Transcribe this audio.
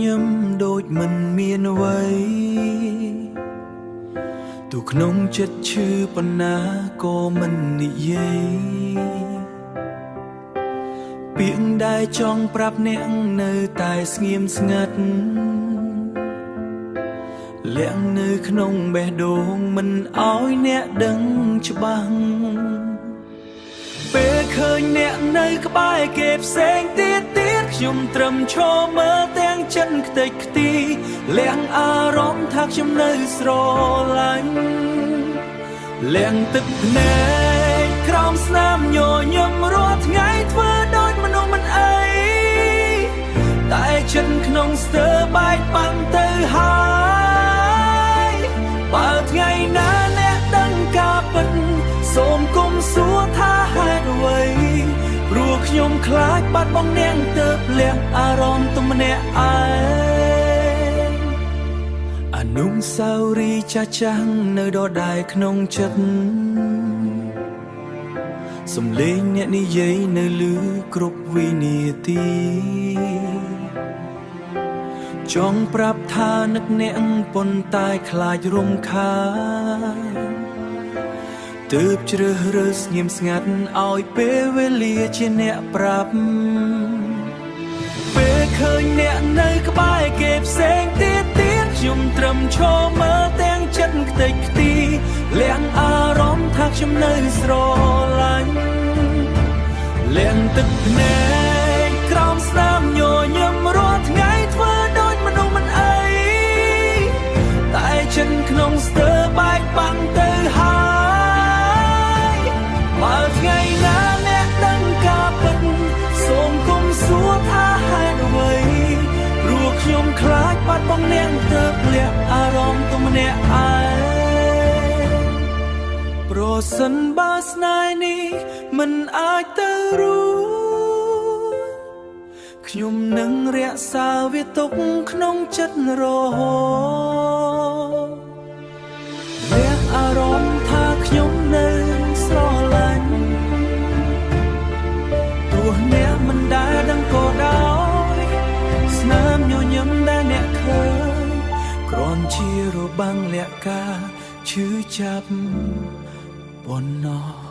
ញឹមដូចមិនមានអ្វីទូក្នុងចិត្តឈឺប៉ុណ្ណាក៏មិននិយាយពាក្យដែលចង់ប្រាប់អ្នកនៅតែស្ងៀមស្ងាត់លាក់នៅក្នុងបេះដូងមិនឲ្យអ្នកដឹងច្បាស់ពេលឃើញអ្នកនៅក្បែរគេផ្សេងទៀតខ្ញុំត្រឹមឈរមើលទាំងចិនខ្ទេចខ្ទីលះអារម្មណ៍ថាខ្ញុំនៅស្រឡាញ់លះទឹកភ្នែកក្រោមស្នាមញញឹមរាល់ថ្ងៃធ្វើដូចមនុស្សមិនអីតែចិត្តក្នុងស្ទើរបែកបាំងទៅហើយបើថ្ងៃណាអ្នកដឹងការពិតសូមគុំសួរថាហេតុអ្វីព្រោះខ្ញុំខ្លាចបាត់បង់អ្នកទើបលះអារម្មណ៍ទៅម្នាក់ឯងអនុស្សាវរីយ៍ចាស់ៗនៅដដែលក្នុងចិត្តសំឡេងអ្នកនិយាយនៅឮគ្រប់វិនាទីចង់ប្រាប់ថានឹកអ្នកប៉ុន្តែខ្លាចរំខានទើបជ្រើសរើសស្ងៀមស្ងាត់ឲ្យពេលវេលាជាអ្នកប្រាប់ពេលឃើញអ្នកនៅក្បែរគេផ្សេងទៀតខ្ញុំត្រឹមឈរមើលទាំងចិត្តខ្ទេចខ្ទីលះអារម្មណ៍ថាខ្ញុំនៅស្រឡាញ់លះទឹកភ្នែកក្រោមស្នាមញញឹមរាល់ថ្ងៃធ្វើដូចមនុស្សមិនអីតែចិត្តក្នុងស្ទើរបែកបាំងទៅហើយបើថ្ងៃណាអ្នកដឹងការពិតសូមគុំសួរថាហេតុអ្វីព្រោះខ្ញុំខ្លាចបាត់បង់អ្នកទើបលះអារម្មណ៍ទៅម្នាក់ឯងប្រសិនបើស្នេហ៍នេះមិនអាចទៅរួចខ្ញុំនឹងរក្សាវាទុកក្នុងចិត្តរហូតលះអារម្មណ៍ថាខ្ញុំនៅស្រឡាញ់ទោះអ្នកមិនដែលដឹងក៏ដោយស្នាមញញឹមដែលអ្នកឃើញគ្រាន់ជារបាំងលក្ខការឈឺចាប់ប៉ុណ្ណោះ